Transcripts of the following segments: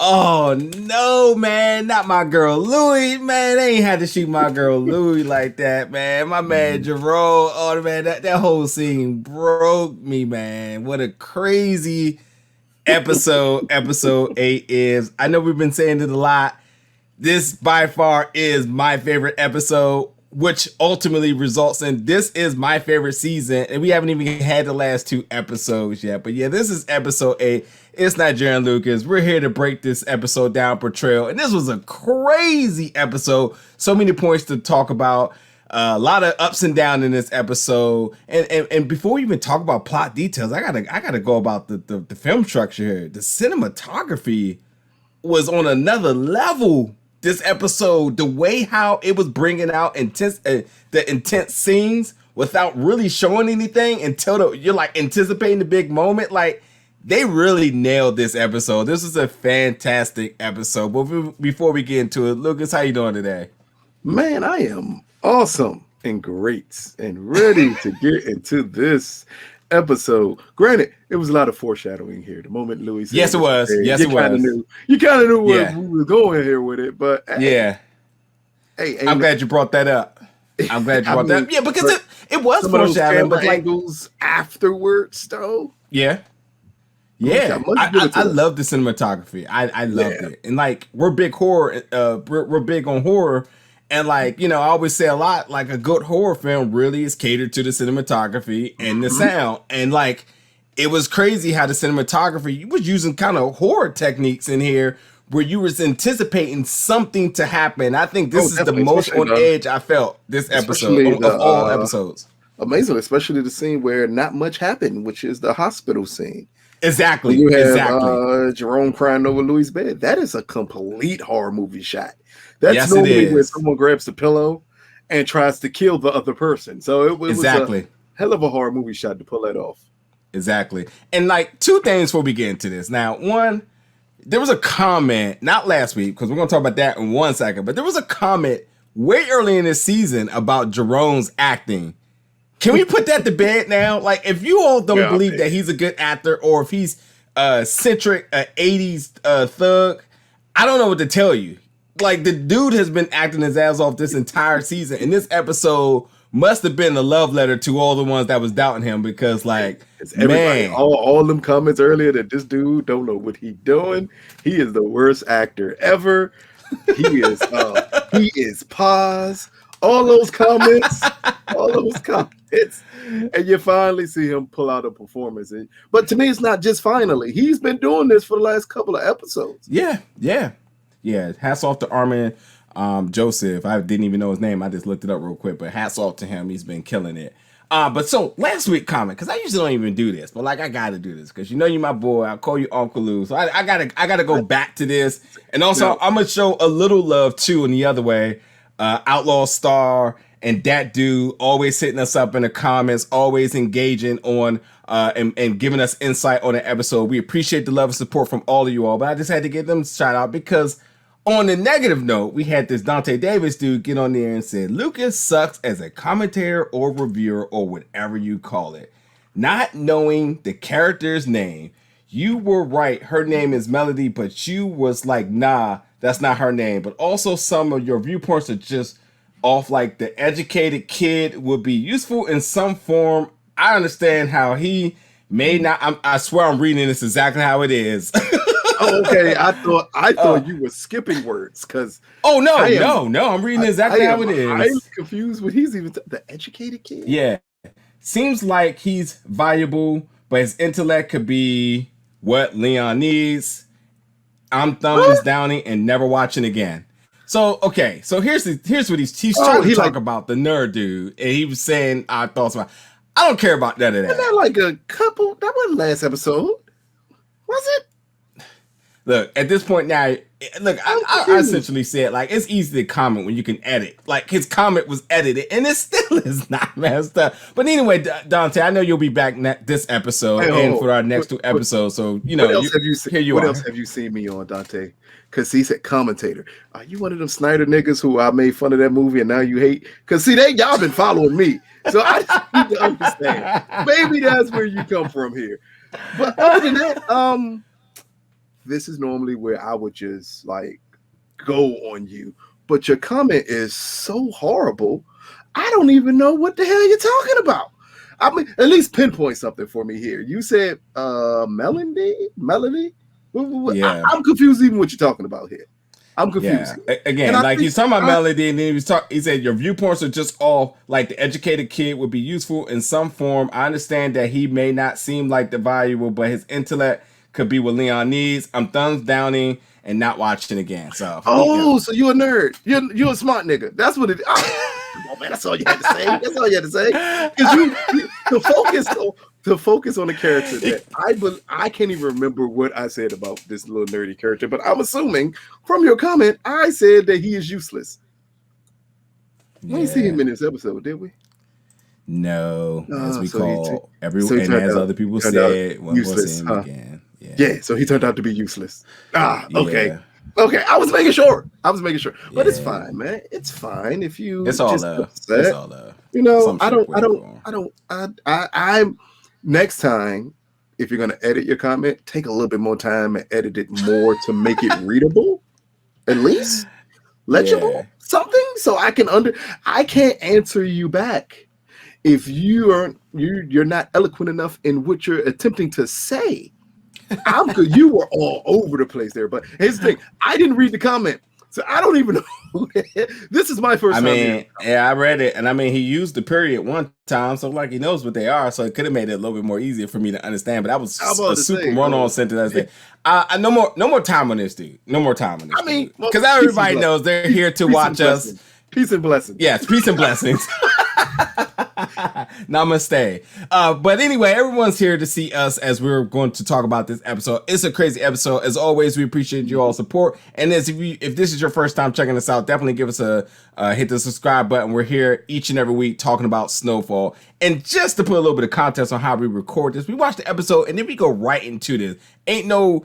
Oh no, man, not my girl Louie, man. They ain't had to shoot my girl Louie like that, man. My man Jerome, oh man, that whole scene broke me, man. What a crazy episode 8 is. I know we've been saying it a lot. This by far is my favorite episode, which ultimately results in this is my favorite season. And we haven't even had the last 2 episodes yet. But yeah, this is episode 8. It's Nigerian Lucas. We're here to break this episode down, Betrayal. And this was a crazy episode. So many points to talk about. A lot of ups and downs in this episode. And before we even talk about plot details, I gotta go about the film structure here. The cinematography was on another level. This episode, the way how it was bringing out the intense scenes without really showing anything until you're like anticipating the big moment. Like they really nailed this episode. This is a fantastic episode. But before we get into it, Lucas, how you doing today? Man, I am awesome and great and ready to get into this episode. Granted, it was a lot of foreshadowing here. The moment Louis said, yes, it was. Yes, it was. You kind of knew where we were going here with it, but hey, I'm glad you brought that up. I'm glad you brought that up. Yeah, because it was foreshadowing, but like angles afterwards, though. Yeah. I love the cinematography. I loved it, and like we're big horror. We're big on horror. And like, you know, I always say a lot, like a good horror film really is catered to the cinematography and the sound. And like, it was crazy how the cinematography was using kind of horror techniques in here where you was anticipating something to happen. I think this is the most on edge I felt this episode of all episodes. Amazing, especially the scene where not much happened, which is the hospital scene. Exactly. You have Jerome crying over Louis' bed. That is a complete horror movie shot. That's normally where someone grabs the pillow and tries to kill the other person. So it was a hell of a horror movie shot to pull that off. Exactly. And like 2 things before we get into this. Now, one, there was a comment, not last week, because we're going to talk about that in 1 second, but there was a comment way early in this season about Jerome's acting. Can we put that to bed now? Like, if you all don't believe that he's a good actor or if he's centric 80s thug, I don't know what to tell you. Like, the dude has been acting his ass off this entire season, and this episode must have been a love letter to all the ones that was doubting him because, like, it's everybody, all them comments earlier that this dude don't know what he doing. He is the worst actor ever. He is pause. All those comments, and you finally see him pull out a performance. But to me, it's not just finally. He's been doing this for the last couple of episodes. Yeah. Hats off to Armin Joseph. I didn't even know his name. I just looked it up real quick, but hats off to him. He's been killing it. But so last week comment, because I usually don't even do this, but like I gotta do this because you know you're my boy. I call you Uncle Lou, so I gotta go back to this, and also I'm gonna show a little love too in the other way. Outlaw Star and that dude always hitting us up in the comments, always engaging on and giving us insight on the episode. We appreciate the love and support from all of you all, but I just had to give them a shout out because on the negative note, we had this Dante Davis dude get on there and said, Lucas sucks as a commentator or reviewer or whatever you call it. Not knowing the character's name, you were right. Her name is Melody, but you was like, nah, that's not her name. But also some of your viewpoints are just off. Like the educated kid would be useful in some form. I understand how he may not. I swear I'm reading this exactly how it is. Oh, okay. I thought you were skipping words because. Oh no, I'm reading exactly how it is. I'm confused what he's even the educated kid. Yeah, seems like he's valuable, but his intellect could be what Leon needs. I'm thumbs downing and never watching again. So okay, so here's what he's trying to talk about the nerd dude, and he was saying our thoughts about. I don't care about none of that. Wasn't that like a couple? That wasn't last episode, was it? Look, at this point now, I essentially said, like, it's easy to comment when you can edit. Like, his comment was edited, and it still is not messed up. But anyway, Dante, I know you'll be back this episode and for our next 2 episodes. So, you know, what else have you seen me on, Dante? Because he said commentator. Are you one of them Snyder niggas who I made fun of that movie and now you hate? Because, see, y'all been following me. So I just need to understand. Maybe that's where you come from here. But other than that, this is normally where I would just like go on you, but your comment is so horrible. I don't even know what the hell you're talking about. I mean, at least pinpoint something for me here. You said Melody? Yeah. I'm confused even what you're talking about here. I'm confused. Yeah. Again, like he's talking about Melody, and then he said your viewpoints are just off. Like the educated kid would be useful in some form. I understand that he may not seem like the valuable, but his intellect could be what Leon needs. I'm thumbs downing and not watching again. So so you're a nerd. You're a smart nigga. That's what it. Come on, man. That's all you had to say. That's all you had to say. Because to focus on the character that I can't even remember what I said about this little nerdy character, but I'm assuming from your comment I said that he is useless. We didn't see him in this episode, did we? No, as we call everyone, and as other people said, we'll see him again. Yeah, so he turned out to be useless. Okay. Yeah. Okay, I was making sure. But it's fine, man. It's fine if you. It's all love. It's all love. You know, I'm next time, if you're gonna edit your comment, take a little bit more time and edit it more to make it readable, at least legible, something, so I can I can't answer you back if you're not eloquent enough in what you're attempting to say. I'm good. You were all over the place there, but here's the thing: I didn't read the comment, so I don't even know. This is my first time. I read it, and he used the period one time, so like he knows what they are, so it could have made it a little bit more easier for me to understand. But that was a super run-on sentence. No more time on this, dude. No more time on this. Because everybody knows they're here to watch us. Peace and blessings. Yes, peace and blessings. Namaste. But anyway, everyone's here to see us as we're going to talk about this episode. It's a crazy episode. As always, we appreciate you all support. And if this is your first time checking us out, definitely give us a hit the subscribe button. We're here each and every week talking about Snowfall. And just to put a little bit of context on how we record this, we watch the episode and then we go right into this. Ain't no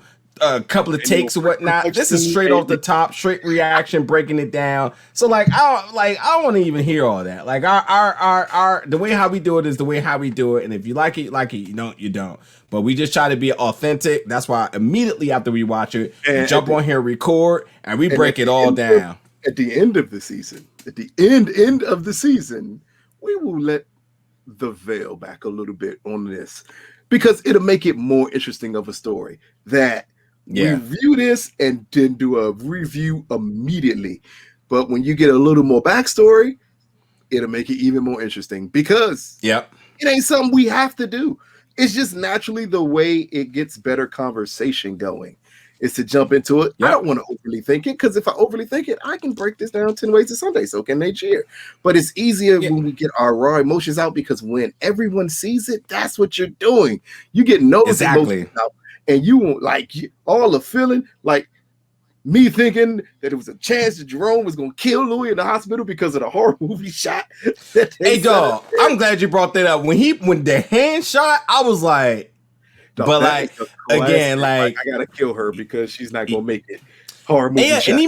couple of takes or whatnot. This is straight off the top, straight reaction, breaking it down. So I don't want to even hear all that. Like our the way how we do it is the way how we do it. And if you like it, you like it. You don't, you don't. But we just try to be authentic. That's why immediately after we watch it, we jump on here, record, and we break it all down. At the end of the season, end of the season, we will let the veil back a little bit on this because it'll make it more interesting of a story that. Review this and then do a review immediately. But when you get a little more backstory, it'll make it even more interesting because it ain't something we have to do. It's just naturally the way it gets better conversation going is to jump into it. I don't want to overly think it because if I overly think it, I can break this down 10 ways to Sunday. So can they cheer? But it's easier when we get our raw emotions out because when everyone sees it, that's what you're doing. You get no emotions out. And you won't like all the feeling, like me thinking that it was a chance that Jerome was gonna kill Louis in the hospital because of the horror movie shot. Hey dog, I'm glad you brought that up. When the hand shot, I was like, dog, but like again, like I gotta kill her because she's not gonna make it. Horror movie shot. And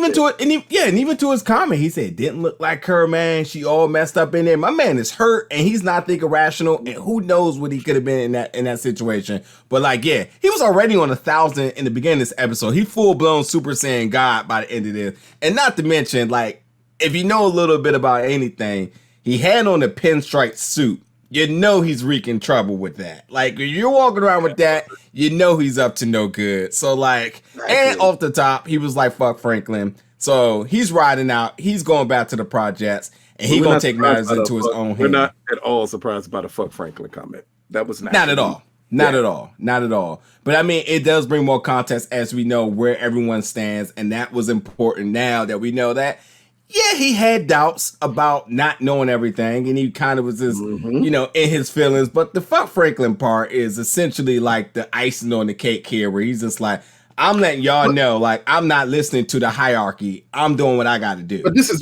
even to his comment, he said, "Didn't look like her, man. She all messed up in there. My man is hurt, and he's not thinking rational. And who knows what he could have been in that situation? But like, he was already on 1,000 in the beginning of this episode. He full blown Super Saiyan God by the end of this. And not to mention, like, if you know a little bit about anything, he had on a pinstripe suit. You know he's wreaking trouble with that. Like, if you're walking around with that, you know he's up to no good. So, like, and off the top, he was like, fuck Franklin. So, he's riding out. He's going back to the projects. And he's going to take matters into his own hands. We're not at all surprised by the fuck Franklin comment. That was not at all. Not at all. Not at all. But, I mean, it does bring more context as we know where everyone stands. And that was important now that we know that. Yeah, he had doubts about not knowing everything, and he kind of was just, in his feelings. But the fuck Franklin part is essentially like the icing on the cake here, where he's just like, I'm letting y'all know, like, I'm not listening to the hierarchy. I'm doing what I got to do. But it's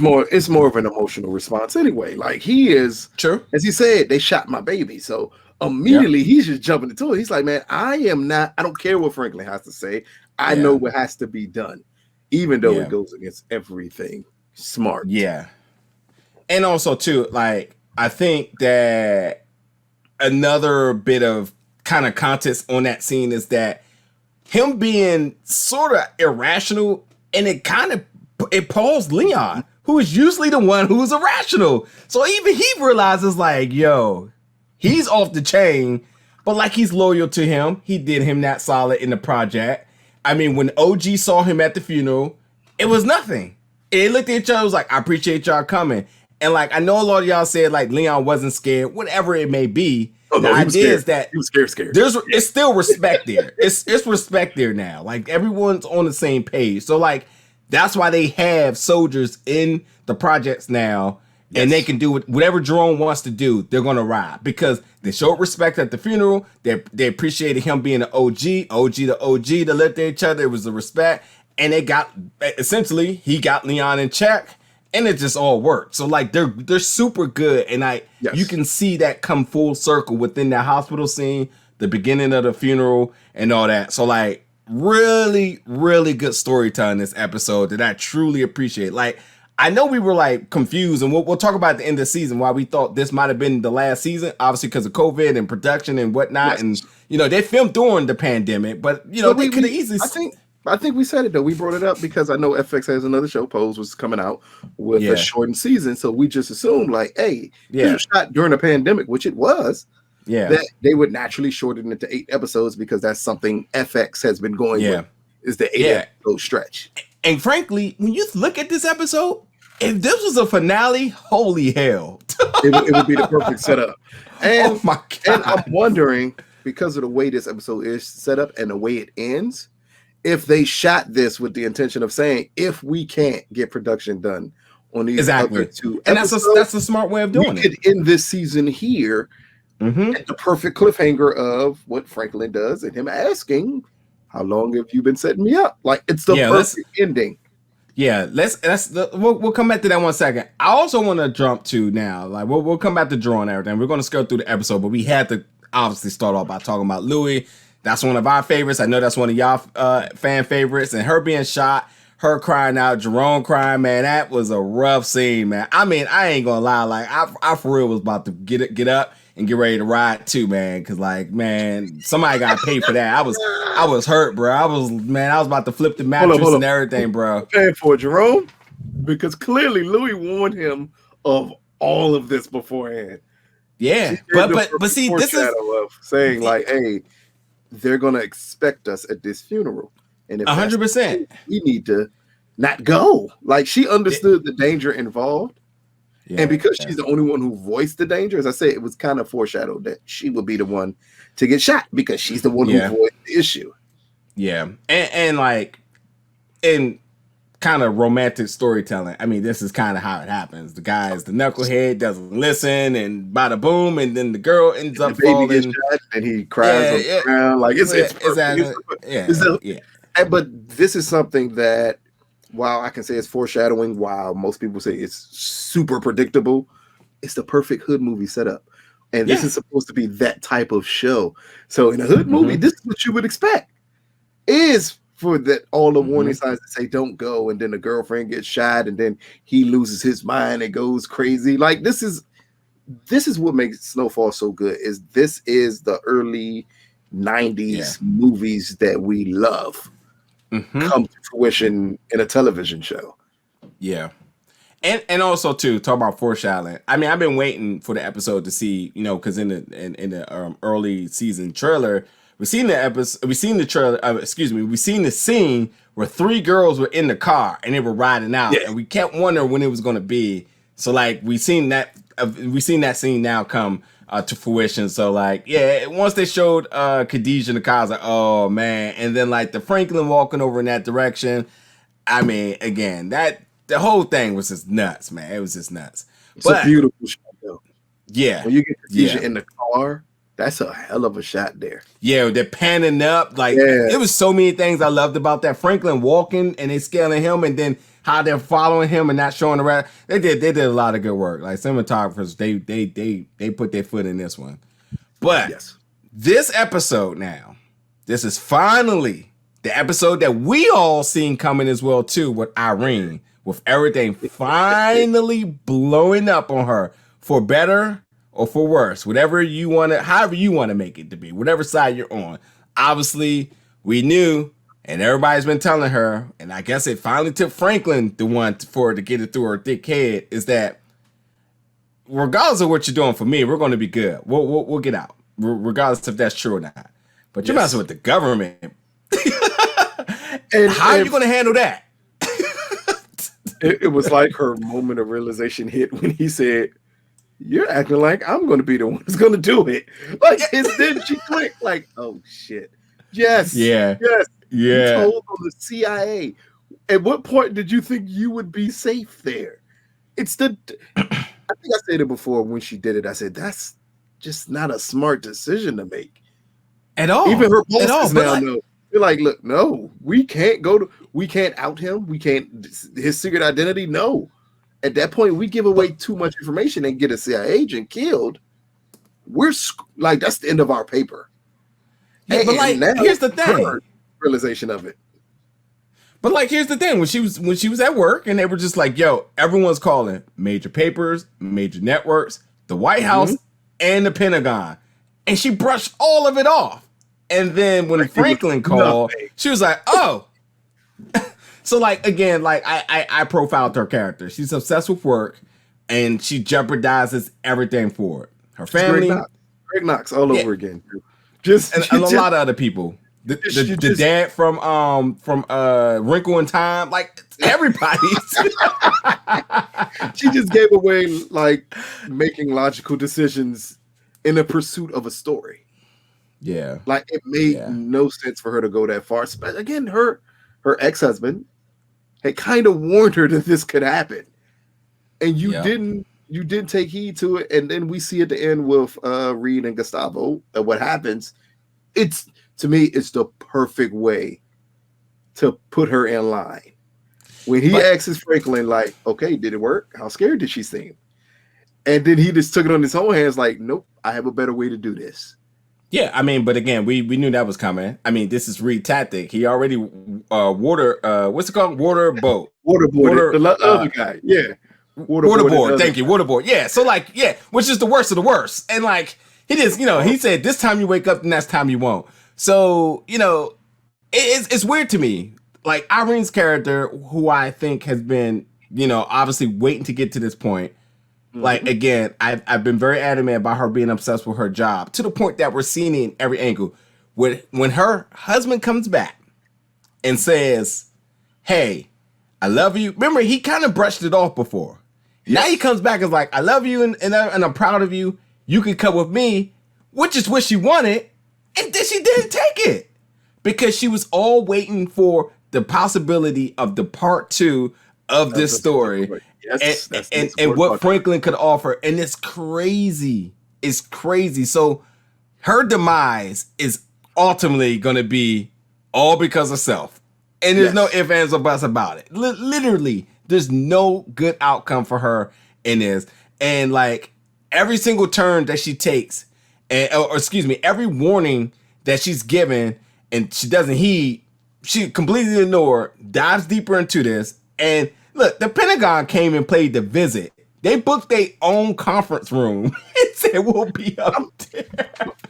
more of an emotional response anyway. Like, he is, as he said, they shot my baby. So immediately he's just jumping into it. He's like, man, I don't care what Franklin has to say. I know what has to be done, even though it goes against everything. Smart. Yeah. And also too, like, I think that another bit of kind of context on that scene is that him being sort of irrational, and it paused Leon, who is usually the one who's irrational. So even he realizes like, yo, he's off the chain, but like he's loyal to him. He did him that solid in the project. I mean, when OG saw him at the funeral, it was nothing. It looked at each other, was like, I appreciate y'all coming. And like, I know a lot of y'all said like Leon wasn't scared, whatever it may be. Oh, no, the idea is that he was scared. It's still respect there. It's respect there now. Like everyone's on the same page. So like, that's why they have soldiers in the projects now, and they can do whatever Jerome wants to do. They're gonna ride because they showed respect at the funeral. They appreciated him being an OG to OG to lift each other. It was the respect, and he got Leon in check, and it just all worked. So like they're super good, and you can see that come full circle within that hospital scene, the beginning of the funeral, and all that. So like. Really, really good storytelling this episode that I truly appreciate. Like, I know we were like confused, and we'll talk about at the end of the season why we thought this might have been the last season, obviously because of COVID and production and whatnot. Yes. And they filmed during the pandemic, but they could have easily. I think we said it though. We brought it up because I know FX has another show, Pose, was coming out with a shortened season, so we just assumed like, hey, this was shot during a pandemic, which it was. Yeah, that they would naturally shorten it to 8 episodes because that's something FX has been going with, is the 8 episode stretch. And frankly, when you look at this episode, if this was a finale, holy hell. it would be the perfect setup. And, oh my God. And I'm wondering, because of the way this episode is set up and the way it ends, if they shot this with the intention of saying, if we can't get production done on these other 2 episodes, and that's a smart way of doing it. We could end this season here. At the perfect cliffhanger of what Franklin does and him asking, how long have you been setting me up? Like, it's the perfect ending. Yeah, we'll come back to that one second. I also want to jump to now, like we'll come back to Drew and everything. We're going to scale through the episode, but we had to obviously start off by talking about Louis. That's one of our favorites. I know that's one of y'all fan favorites, and her being shot, her crying out, Jerome crying, man, that was a rough scene, man. I mean, I ain't gonna lie, like I for real was about to get up and get ready to ride too, man. Cause like, man, somebody got paid for that. I was hurt, bro. I was about to flip the mattress and everything, bro. Paying for Jerome, because clearly Louis warned him of all of this beforehand. Yeah, but see, this is of saying like, hey, they're gonna expect us at this funeral, and if 100%, we need to not go. Like, she understood the danger involved. Yeah, and because she's the only one who voiced the danger, as I said, it was kind of foreshadowed that she would be the one to get shot because she's the one who voiced the issue. Yeah. And like, in kind of romantic storytelling, I mean, this is kind of how it happens. The guy is the knucklehead, doesn't listen, and bada boom, and then the girl ends up falling. Gets shot and he cries on the ground. Like, but this is something that, while I can say it's foreshadowing, while most people say it's super predictable, it's the perfect hood movie setup. And this is supposed to be that type of show. So in a hood movie, this is what you would expect, is for that all the warning signs that say don't go, and then the girlfriend gets shot, and then he loses his mind and goes crazy. Like, this is what makes Snowfall so good, is this is the early 90s movies that we love. Come to fruition in a television show. Yeah. And also too, talk about foreshadowing. I mean, I've been waiting for the episode to see, because in the early season trailer, we've seen the scene where 3 girls were in the car and they were riding out, and we kept wondering when it was going to be. So like, we've seen that scene now come to fruition. So like, once they showed Khadijah in the car, I was like, oh man. And then like the Franklin walking over in that direction, I mean, again, the whole thing was just nuts, man. It was just nuts. It's a beautiful shot though. Yeah. When you get Khadijah in the car, that's a hell of a shot there. Yeah, they're panning up. Like, it was so many things I loved about that. Franklin walking and they scaling him, and then how they're following him and not showing the rest. They did a lot of good work. Like, cinematographers, they put their foot in this one. But this episode now, this is finally the episode that we all seen coming as well too, with Irene, with everything finally blowing up on her, for better or for worse, however you want to make it to be, whatever side you're on. Obviously, we knew, and everybody's been telling her, and I guess it finally took Franklin the one for her to get it through her thick head, is that regardless of what you're doing for me, we're going to be good. We'll get out, regardless if that's true or not. But you're messing with the government. And how are you going to handle that? It was like her moment of realization hit when he said, "You're acting like I'm going to be the one who's going to do it." Like, and then she clicked, like, "Oh shit, yes, yeah, You told on the CIA. At what point did you think you would be safe there?" It's the. I think I said it before when she did it. I said that's just not a smart decision to make at all. Even her bosses now know. They're like, "Look, no, we can't out him. We can't his secret identity. No, at that point, we give away too much information and get a CIA agent killed. We're like, that's the end of our paper." Yeah, but like, here's the thing: realization of it. But like, here's the thing: when she was at work, and they were just like, "Yo, everyone's calling major papers, major networks, the White House, and the Pentagon," and she brushed all of it off. And then when Franklin called, she was like, "Oh." So like, again, like I profiled her character. She's obsessed with work, and she jeopardizes everything for it. Her family, Greg Knox all over again. And a lot of other people. The dad from Wrinkle in Time, like everybody. She just gave away like making logical decisions in the pursuit of a story. Yeah, like it made no sense for her to go that far. But again, her ex-husband had kind of warned her that this could happen, and you didn't take heed to it. And then we see at the end with Reed and Gustavo what happens. To me, it's the perfect way to put her in line. When he asks Franklin, like, "Okay, did it work? How scared did she seem?" And then he just took it on his own hands, like, "Nope, I have a better way to do this." Yeah, I mean, but again, we knew that was coming. I mean, this is Reed tactic. He already what's it called? Waterboard. The other guy, yeah. Waterboard. Thank you, waterboard. Yeah. So like, which is the worst of the worst. And like, he just, he said, "This time you wake up, the next time you won't." So it's weird to me. Like Irene's character, who I think has been, obviously waiting to get to this point. Like, again, I've been very adamant about her being obsessed with her job to the point that we're seeing it in every angle. When her husband comes back and says, "Hey, I love you." Remember, he kind of brushed it off before. Yes. Now he comes back and is like, "I love you and I'm proud of you. You can come with me," which is what she wanted. And then she didn't take it because she was all waiting for the possibility of the part 2 of this story. Yes, and what Franklin could offer. And it's crazy. It's crazy. So her demise is ultimately going to be all because of self. And there's no ifs, ands, or buts about it. Literally, there's no good outcome for her in this. And like every single turn that she takes, every warning that she's given and she doesn't heed, she completely ignored, dives deeper into this. And look, the Pentagon came and played the visit. They booked their own conference room and said, "We'll be up there."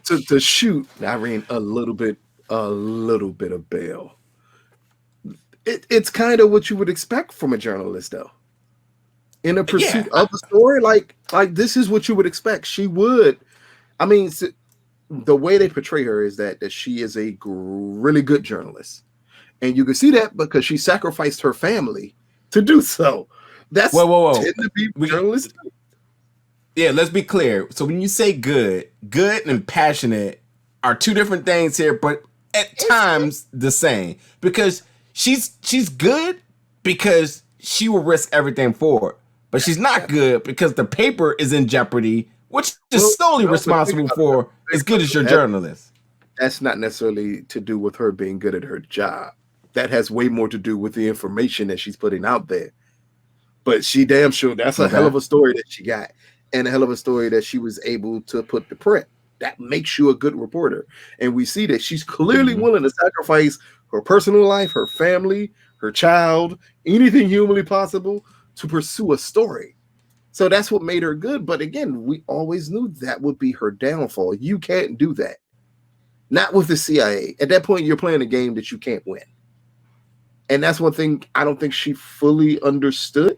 To shoot Irene a little bit of bail. It's kind of what you would expect from a journalist, though. In a pursuit of a story, like this is what you would expect. She would. I mean, the way they portray her is that she is a really good journalist. And you can see that because she sacrificed her family to do so. That's whoa. Tend to be journalists. Yeah, let's be clear. So when you say good and passionate are two different things here, but at times the same. Because she's good because she will risk everything for it. But she's not good because the paper is in jeopardy, which is solely responsible for as good as your journalist. That's not necessarily to do with her being good at her job. That has way more to do with the information that she's putting out there. But she damn sure that's a hell of a story that she got, and a hell of a story that she was able to put to print. That makes you a good reporter. And we see that she's clearly willing to sacrifice her personal life, her family, her child, anything humanly possible to pursue a story. So that's what made her good. But again, we always knew that would be her downfall. You can't do that. not with the CIA. At that point, you're playing a game that you can't win. And that's one thing I don't think she fully understood.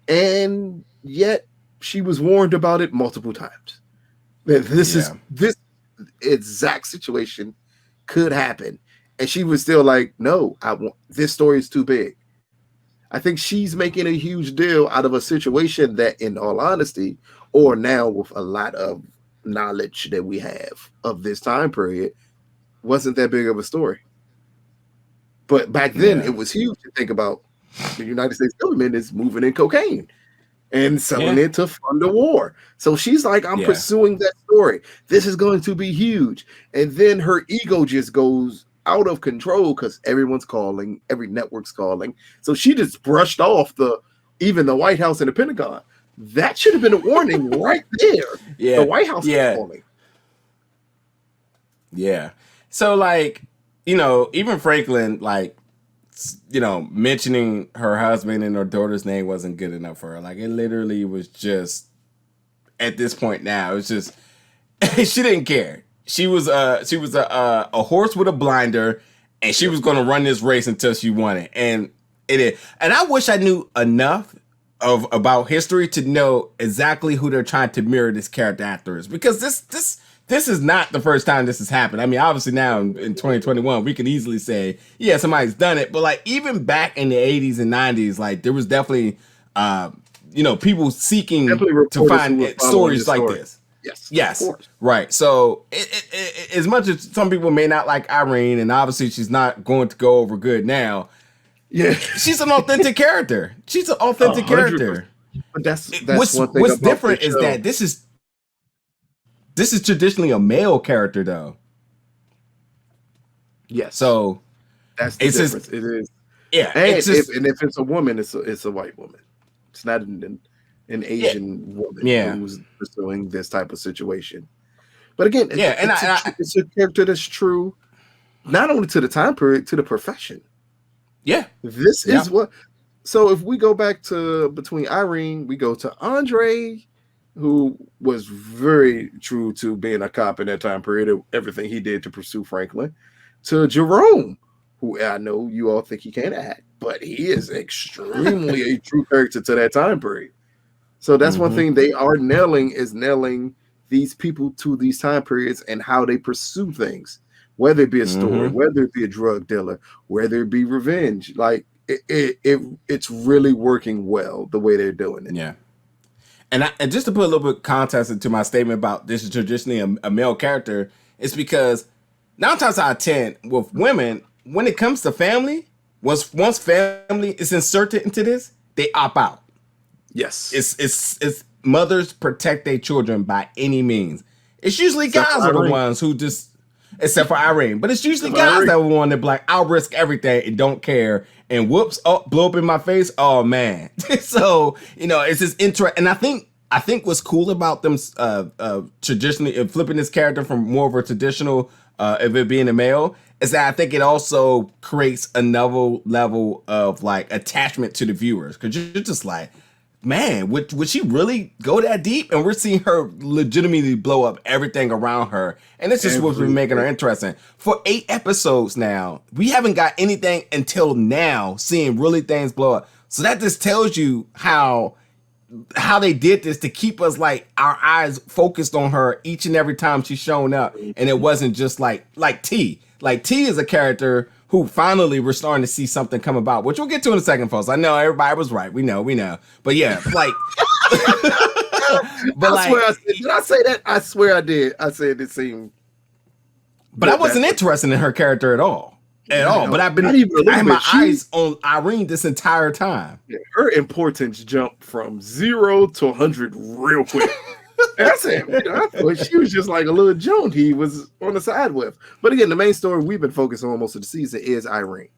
And yet she was warned about it multiple times. This exact situation could happen. And she was still like, no, this story is too big. I think she's making a huge deal out of a situation that, in all honesty, or now with a lot of knowledge that we have of this time period, wasn't that big of a story. But back then, it was huge to think about. The United States government is moving in cocaine and selling it to fund the war. So she's like, I'm pursuing that story. This is going to be huge. And then her ego just goes out of control because everyone's calling, every network's calling. So she just brushed off even the White House and the Pentagon. That should have been a warning right there. Yeah. The White House was calling. Yeah. So, like, even Franklin, like, mentioning her husband and her daughter's name wasn't good enough for her. Like, it literally was just, at this point now, it's just, she didn't care. She was a horse with a blinder, and she was going to run this race until she won it. And it is. And I wish I knew enough about history to know exactly who they're trying to mirror this character after is, because this is not the first time this has happened. I mean, obviously now in 2021, we can easily say, yeah, somebody's done it. But like even back in the 80s and 90s, like there was definitely, people seeking to find stories like this. Yes. Right. So as much as some people may not like Irene, and obviously she's not going to go over good now. Yeah, she's an authentic character. She's an authentic character. But that's what's different is that this is traditionally a male character, though. Yes. So that's the difference. It is. Yeah. And if it's a woman, it's a white woman. It's not an Asian woman who's pursuing this type of situation. But again, it's a character that's true, not only to the time period, to the profession. Yeah. This is what. So if we go back to between Irene, we go to Andre, who was very true to being a cop in that time period, everything he did to pursue Franklin, to Jerome, who I know you all think he can't act, but he is extremely a true character to that time period. So that's one thing they are nailing these people to these time periods and how they pursue things, whether it be a story, whether it be a drug dealer, whether it be revenge. Like it's really working well the way they're doing it. Yeah. And just to put a little bit of context into my statement about this is traditionally a male character, it's because 9 times out of 10 with women, when it comes to family, once family is inserted into this, they opt out. Yes. It's mothers protect their children by any means. It's usually guys are the ones who just, except for Irene, but it's usually guys that will want to be like, I'll risk everything and don't care. And whoops, blow up in my face. Oh man. So, it's just interesting. And I think what's cool about them traditionally flipping this character from more of a traditional of it being a male is that I think it also creates another level of like attachment to the viewers. Cause you're just like, man, would she really go that deep? And we're seeing her legitimately blow up everything around her. And this is what's been making her interesting. For 8 episodes now, we haven't got anything until now seeing really things blow up. So that just tells you how they did this to keep us like our eyes focused on her each and every time she's shown up. And it wasn't just like T. Like T is a character who finally we're starting to see something come about, which we'll get to in a second, folks. I know everybody was right. We know. But yeah, like. But did I say that? I swear I did. I said it seemed. But I wasn't interested in her character at all. But I had my eyes on Irene this entire time. Yeah, her importance jumped from 0 to 100 real quick. That's it. I thought she was just like a little Joan he was on the side with. But again, the main story we've been focused on most of the season is Irene.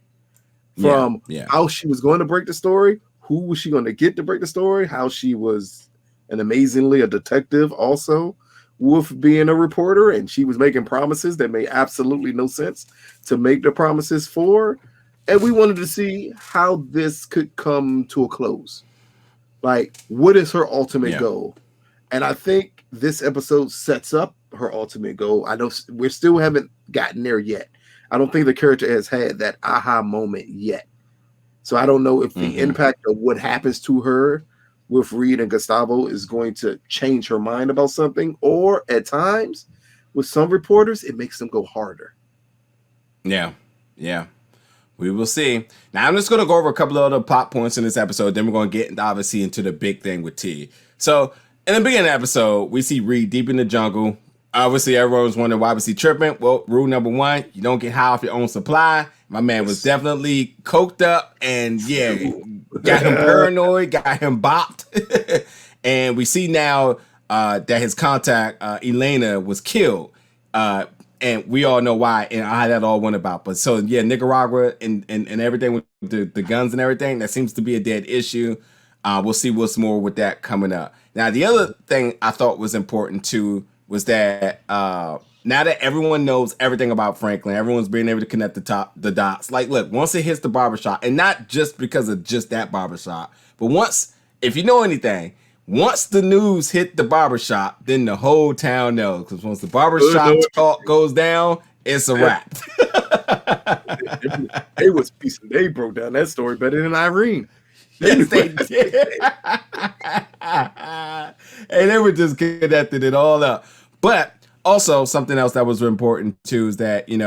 From how she was going to break the story, who was she going to get to break the story, how she was amazingly a detective also with being a reporter, and she was making promises that made absolutely no sense to make the promises for. And we wanted to see how this could come to a close. Like, what is her ultimate goal? And I think this episode sets up her ultimate goal. I know we still haven't gotten there yet. I don't think the character has had that aha moment yet. So I don't know if the impact of what happens to her with Reed and Gustavo is going to change her mind about something, or at times with some reporters, it makes them go harder. Yeah. We will see. Now I'm just going to go over a couple of other plot points in this episode. Then we're going to get obviously into the big thing with T. So in the beginning of the episode, we see Reed deep in the jungle. Obviously, everyone's wondering why was he tripping. Well, rule number 1, you don't get high off your own supply. My man was definitely coked up and got him paranoid, got him bopped. And we see now that his contact, Elena, was killed. And we all know why and how that all went about. But so, Nicaragua and everything with the guns and everything, that seems to be a dead issue. We'll see what's more with that coming up. Now, the other thing I thought was important, too, was that now that everyone knows everything about Franklin, everyone's being able to connect the dots. Like, look, once it hits the barbershop, and not just because of just that barbershop, but once, if you know anything, once the news hit the barbershop, then the whole town knows. Because once the barbershop talk goes down, it's a wrap. They broke down that story better than Irene. Yes, they did. And they were just connecting it all up. But also something else that was important too is that we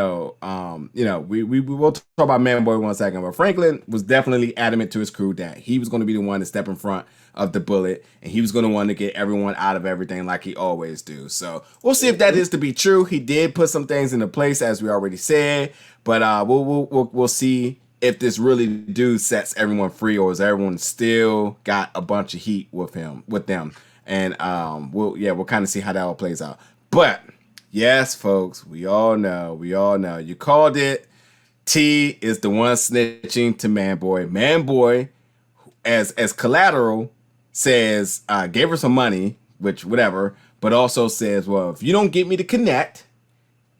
will talk about Man Boy 1 second, but Franklin was definitely adamant to his crew that he was going to be the one to step in front of the bullet, and he was going to want to get everyone out of everything like he always do. So we'll see if that is to be true. He did put some things into place, as we already said, but we'll see if this really sets everyone free, or is everyone still got a bunch of heat with them. And we'll kind of see how that all plays out. But yes, folks, we all know. You called it. T is the one snitching to Man Boy. Man Boy, as collateral, says gave her some money, which whatever, but also says, well, if you don't get me to connect,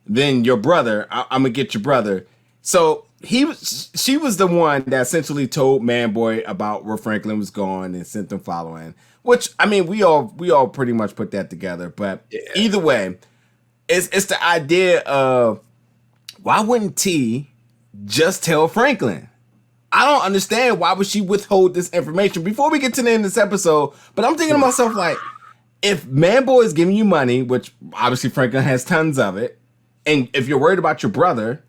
then your brother, I'm gonna get your brother. So she was the one that essentially told Man Boy about where Franklin was going and sent them following. Which, I mean, we all pretty much put that together. But either way, it's the idea of, why wouldn't T just tell Franklin? I don't understand, why would she withhold this information before we get to the end of this episode. But I'm thinking to myself, like, if Man Boy is giving you money, which obviously Franklin has tons of it, and if you're worried about your brother,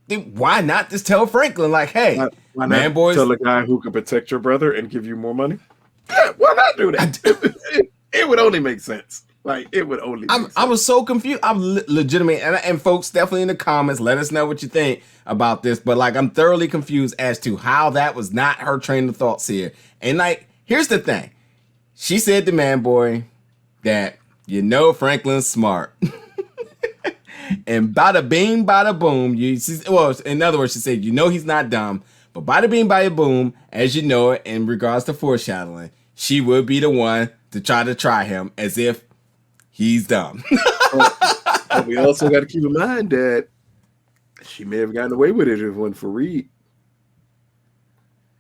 then why not just tell Franklin, like, hey, why Man Boy, tell a guy who can protect your brother and give you more money? Yeah, why not do that? It would only make sense. Like, it would only make sense. I was so confused. I'm legitimate. And folks, definitely in the comments, let us know what you think about this. But, like, I'm thoroughly confused as to how that was not her train of thoughts here. And, like, here's the thing. She said to Man Boy that, Franklin's smart. And bada bing, bada boom. In other words, she said, he's not dumb. But bada bing, bada boom, as you know it, in regards to foreshadowing, she would be the one to try him as if he's dumb. But we also got to keep in mind that she may have gotten away with it if it wasn't for Reed.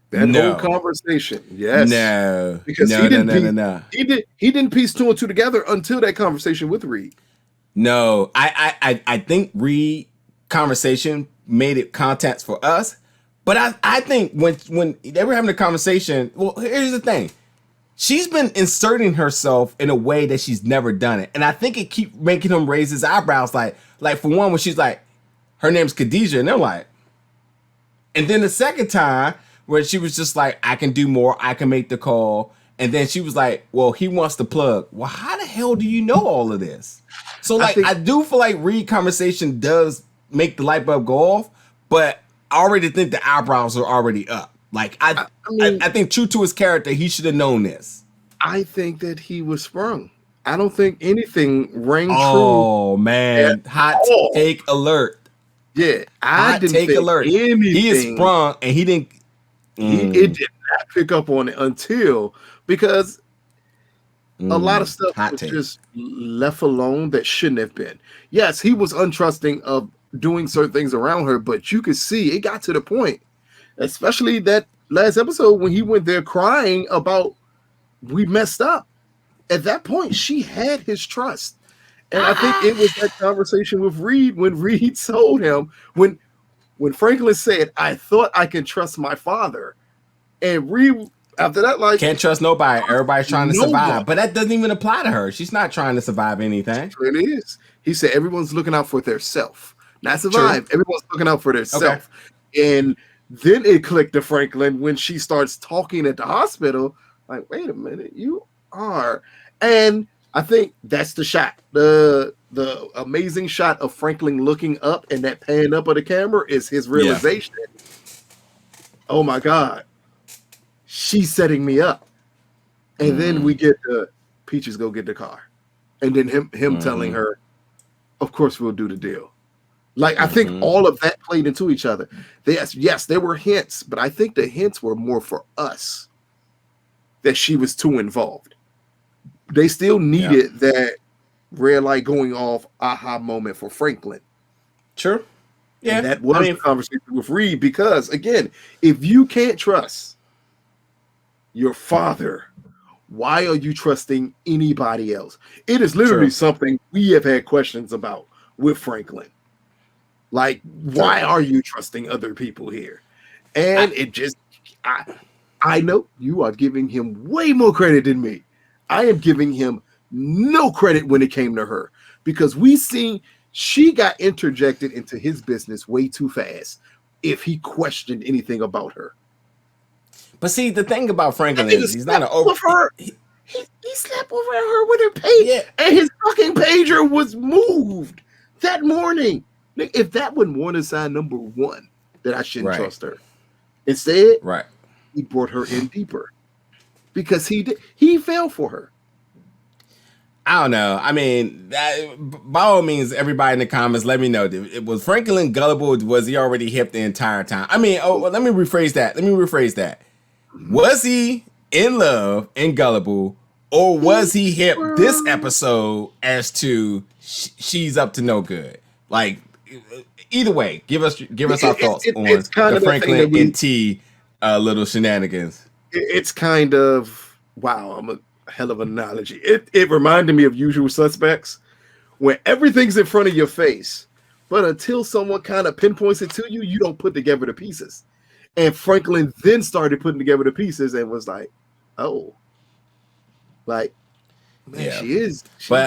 That whole conversation, yes. No. Because no. He didn't piece 2 and 2 together until that conversation with Reed. No, I think Reed conversation made it context for us. But I think when they were having a conversation, well, here's the thing. She's been inserting herself in a way that she's never done it. And I think it keeps making him raise his eyebrows. Like for one, when she's like, her name's Khadijah, and they're like, and then the second time where she was just like, I can do more, I can make the call. And then she was like, well, he wants the plug. Well, how the hell do you know all of this? So, like, I do feel like Reed conversation does make the light bulb go off, but I already think the eyebrows are already up. Like, I think true to his character, he should have known this. I think that he was sprung. I don't think anything rang true. Oh, man. Hot take alert. Yeah, I didn't think anything. He is sprung, and he didn't. It did not pick up on it until, because a lot of stuff was just left alone that shouldn't have been. Yes, he was untrusting of doing certain things around her, but you could see it got to the point, especially that last episode when he went there crying about, we messed up. at that point, she had his trust. And I think it was that conversation with Reed when Reed told him, when Franklin said, I thought I can trust my father. And Reed, after that, like, can't trust nobody. Everybody's trying to survive. But that doesn't even apply to her. She's not trying to survive anything. It is. He said everyone's looking out for their self. Not survive. True. Everyone's looking out for their self. And then it clicked to Franklin when she starts talking at the hospital. Like, wait a minute, you are. And I think that's the shot. The amazing shot of Franklin looking up and that pan up of the camera is his realization. Yeah. Oh my God, she's setting me up. And then we get the Peaches go get the car. And then him telling her, of course we'll do the deal. Like, I think all of that played into each other. Yes, there were hints, but I think the hints were more for us that she was too involved. They still needed that red light going off aha moment for Franklin. Sure. Yeah. And that was the conversation with Reed, because, again, if you can't trust your father, why are you trusting anybody else? It is literally something we have had questions about with Franklin. Like, why are you trusting other people here? And it just, I know you are giving him way more credit than me. I am giving him no credit when it came to her, because we seen she got interjected into his business way too fast if he questioned anything about her. But see, the thing about Franklin is he's not an over. He slept over at her with her pager, and his fucking pager was moved that morning. If that wasn't warning sign number one that I shouldn't trust her, instead, he brought her in deeper because he fell for her. I don't know. I mean, by all means, everybody in the comments, let me know. Was Franklin gullible? Was he already hip the entire time? I mean, let me rephrase that. Was he in love and gullible, or was he hip this episode as to she's up to no good? Like, either way, give us our thoughts on the Franklin and T little shenanigans. It's kind of, wow, I'm a hell of an analogy. It reminded me of Usual Suspects, where everything's in front of your face, but until someone kind of pinpoints it to you, you don't put together the pieces. And Franklin then started putting together the pieces and was like, oh, like, man, she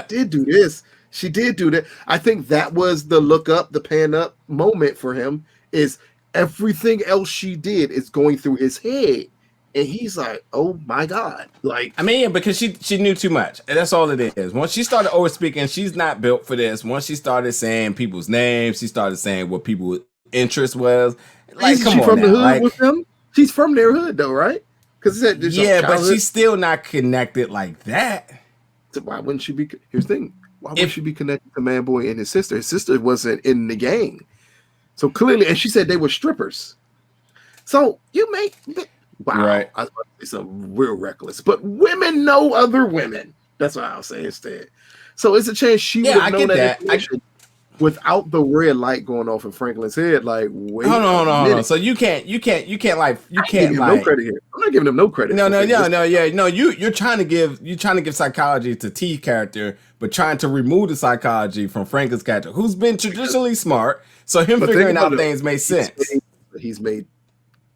did do this. She did do that. I think that was the look up, the pan up moment for him, is everything else she did is going through his head. And he's like, oh my God. Like, I mean, because she knew too much. And that's all it is. Once she started over speaking, she's not built for this. Once she started saying people's names, she started saying what people's interest was. Like, come on, from the hood with them? She's from their hood though, right? Because but she's still not connected like that. So why wouldn't she be? Here's the thing. Why would she be connected to Man Boy and his sister? His sister wasn't in the gang. So clearly, and she said they were strippers. So you make, wow, right. I was about to say something real reckless, but women know other women. That's what I'll say instead. So it's a chance she would have known that information without the red light going off in Franklin's head. Like, wait, hold on. So you can't no credit here. I'm not giving him no credit. No. You're trying to give psychology to T's character, but trying to remove the psychology from Franklin's character, who's been traditionally smart. So him figuring out things makes sense. He's made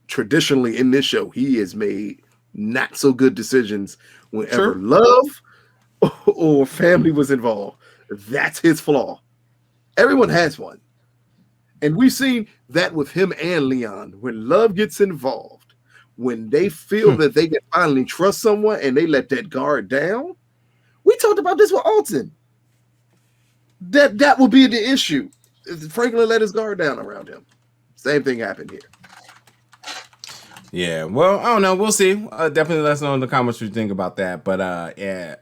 traditionally in this show, he has made not so good decisions whenever love or family was involved. That's his flaw. Everyone has one. And we've seen that with him and Leon. When love gets involved, when they feel that they can finally trust someone and they let that guard down. We talked about this with Alton. That will be the issue. If Franklin let his guard down around him. Same thing happened here. Yeah, well, I don't know. We'll see. Definitely let us know in the comments what you think about that. But I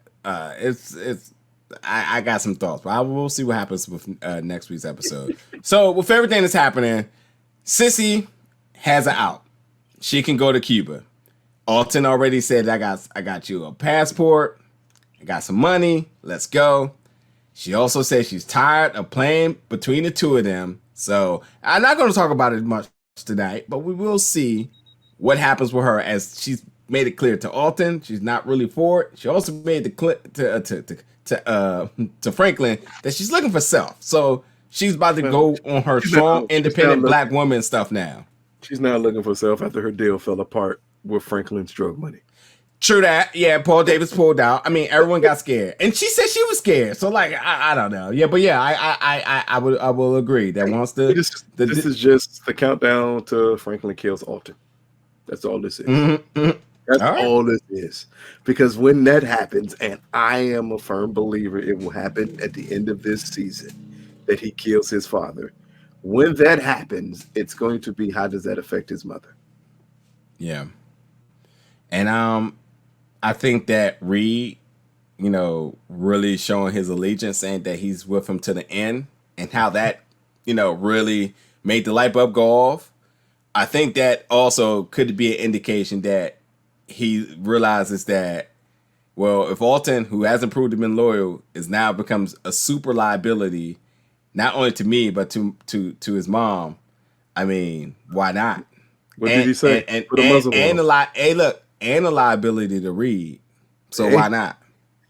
got some thoughts, but we'll see what happens with next week's episode. So with everything that's happening, Sissy has an out. She can go to Cuba. Alton already said, I got you a passport. I got some money. Let's go. She also said she's tired of playing between the two of them. So I'm not going to talk about it much tonight, but we will see what happens with her as she's made it clear to Alton she's not really for it. She also made it clear to Franklin that she's looking for self. So she's about to go on her strong, independent black woman stuff now. She's not looking for self after her deal fell apart with Franklin's drug money. True that. Yeah, Paul Davis pulled out. I mean, everyone got scared, and she said she was scared. So, like, I don't know. Yeah, but yeah, I will agree that once this is just the countdown to Franklin kills Alton. That's all this is. That's all this is. Because when that happens, and I am a firm believer it will happen at the end of this season, that he kills his father. When that happens, it's going to be, how does that affect his mother? Yeah. And I think that Reed, really showing his allegiance, saying that he's with him to the end, and how that, really made the light bulb go off. I think that also could be an indication that he realizes that, well, if Alton, who hasn't proved to be loyal, is now becomes a super liability, not only to me, but to his mom, I mean, why not? What did he say? And a liability to Reed. So why not?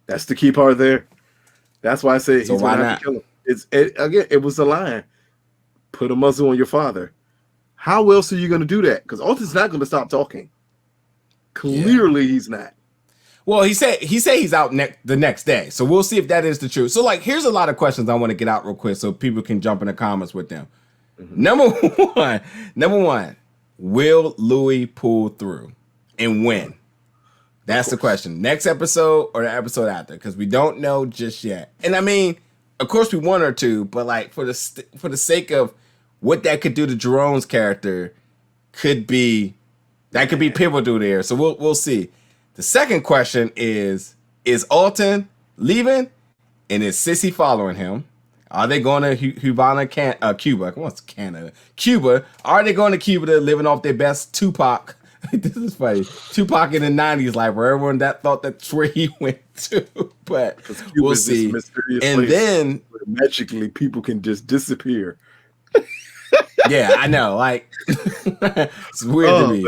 That's the key part there. That's why I say so why not? Kill him. It was a line. Put a muzzle on your father. How else are you going to do that? Because Alton's not going to stop talking. Clearly, he's not. Well, he said he's out the next day. So we'll see if that is the truth. So, like, here's a lot of questions I want to get out real quick so people can jump in the comments with them. Number one, will Louis pull through, and when? That's the question. Next episode or the episode after? Because we don't know just yet. And I mean, of course we want her to, but like for the sake of what that could do to Jerome's character, could be pivotal there. So we'll see. The second question is Alton leaving, and is Sissy following him? Are they going to Cuba? What's Canada? Cuba. Are they going to Cuba to living off their best Tupac? This is funny. Tupac in the 90s, like where everyone that thought that's where he went to. But we'll see. And then magically people can just disappear. Yeah, I know. Like it's weird to me.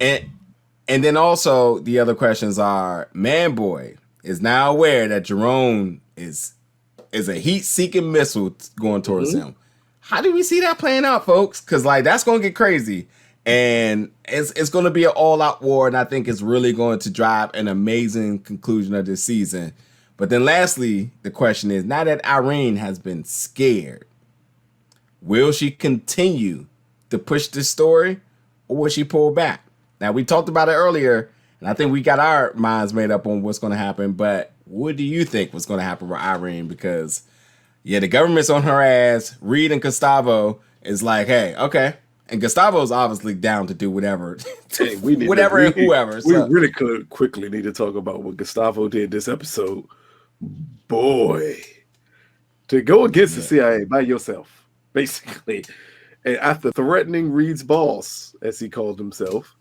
Man. And then also the other questions are: Manboy is now aware that Jerome is a heat-seeking missile going towards him. How do we see that playing out, folks? Because like that's gonna get crazy, and it's gonna be an all-out war, and I think it's really going to drive an amazing conclusion of this season. But then lastly, the question is: now that Irene has been scared, will she continue to push this story, or will she pull back? Now, we talked about it earlier, and I think we got our minds made up on what's going to happen, but what do you think was going to happen with Irene? Because, yeah, the government's on her ass. Reed and Gustavo is like, hey, okay. And Gustavo's obviously down to do whatever. Hey, whoever. We really could quickly need to talk about what Gustavo did this episode. Boy. To go against the CIA by yourself, basically. And after threatening Reed's boss, as he called himself,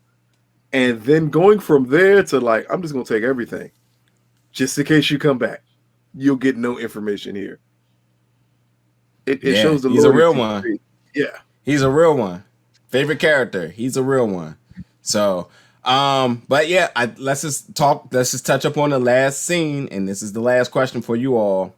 and then going from there to like, I'm just going to take everything. Just in case you come back. You'll get no information here. It shows the he's a real one. Yeah. He's a real one. Favorite character. He's a real one. So, but yeah, let's just touch up on the last scene. And this is the last question for you all.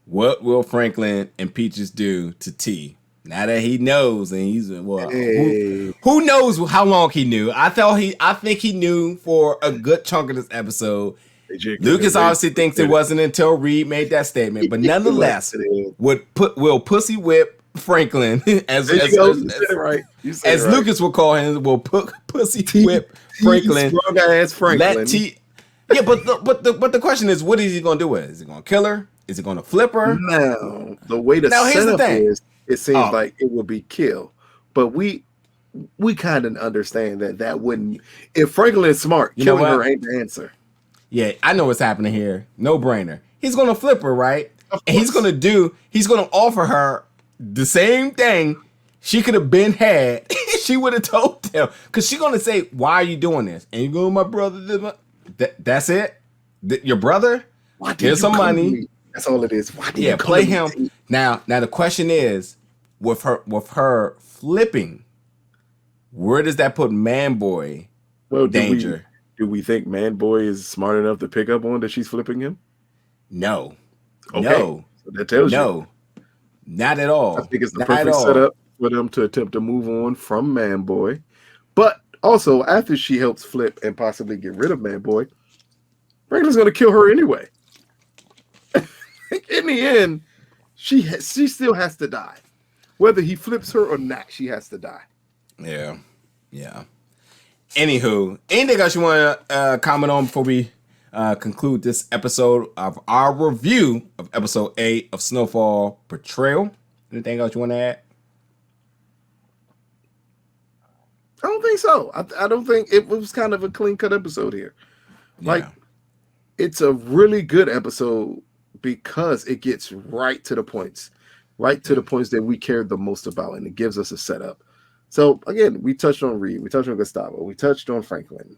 What will Franklin and Peaches do to T? Now that he knows, and he's who knows how long he knew? I think he knew for a good chunk of this episode. Lucas obviously thinks it wasn't until Reed made that statement, but nonetheless, will pussy whip Franklin as Lucas will call him. Will pussy whip Franklin? Strong ass Franklin. Let T. Yeah, but the question is, what is he gonna do with it? Is he gonna kill her? Is he gonna flip her? No, the way the setup is. It seems like it would be kill, but we kind of understand that wouldn't. If Franklin is smart, killing her ain't the answer. Yeah, I know what's happening here. No brainer. He's gonna flip her, right? And he's gonna offer her the same thing she could have been had. She would have told him, because she's gonna say, "Why are you doing this?" And you go, "My brother." That's it. Your brother. Here's some money. That's all it is. Why you play him now. Now the question is, with her flipping, where does that put Manboy danger? Do we think Man Boy is smart enough to pick up on that she's flipping him? No. Okay. No. So that tells you. No. Not at all. I think it's the perfect setup for them to attempt to move on from Man Boy. But also, after she helps flip and possibly get rid of Man Boy, Franklin's going to kill her anyway. In the end, she still has to die. Whether he flips her or not, she has to die. Yeah. Anywho, anything else you want to comment on before we conclude this episode of our review of episode 8 of Snowfall Betrayal? Anything else you want to add? I don't think so. I don't think it was kind of a clean-cut episode here. Like, it's a really good episode because it gets right to the points. Right to the points that we cared the most about, and it gives us a setup. So, again, we touched on Reed. We touched on Gustavo. We touched on Franklin.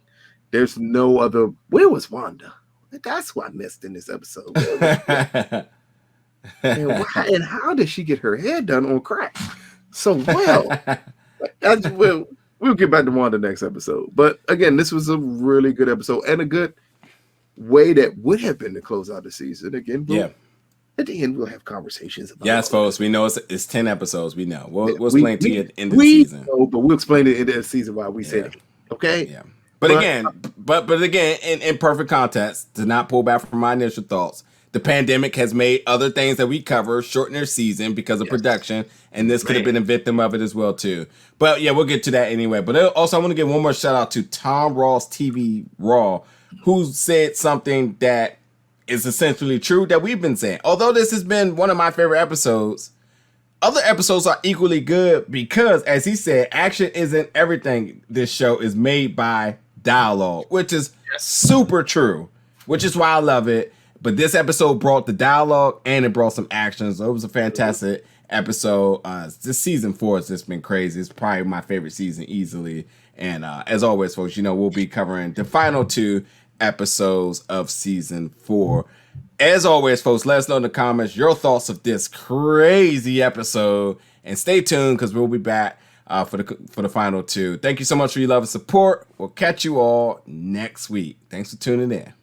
There's no other... Where was Wanda? That's who I missed in this episode. and how did she get her hair done on crack so well? We'll get back to Wanda next episode. But, again, this was a really good episode and a good way that would have been to close out the season. Again, at the end, we'll have conversations about it. Yes, folks, we know it's 10 episodes. We know. We'll explain to you at the end of the season. Know, but we'll explain it at the end of the season why we said it. Okay? Yeah. But again, in perfect context, to not pull back from my initial thoughts, the pandemic has made other things that we cover shorten their season because of production, and this could have been a victim of it as well, too. But, yeah, we'll get to that anyway. But also, I want to give one more shout-out to Tom Raw's TV Raw, who said something that is essentially true that we've been saying. Although this has been one of my favorite episodes, other episodes are equally good because, as he said, action isn't everything. This show is made by dialogue, which is super true, which is why I love it. But this episode brought the dialogue and it brought some action. So it was a fantastic episode. This season 4 has just been crazy. It's probably my favorite season easily. And as always, folks, we'll be covering the final 2 episodes of season 4. As always, folks, let us know in the comments your thoughts of this crazy episode, and stay tuned because we'll be back for the final 2. Thank you so much for your love and support. We'll catch you all next week. Thanks for tuning in.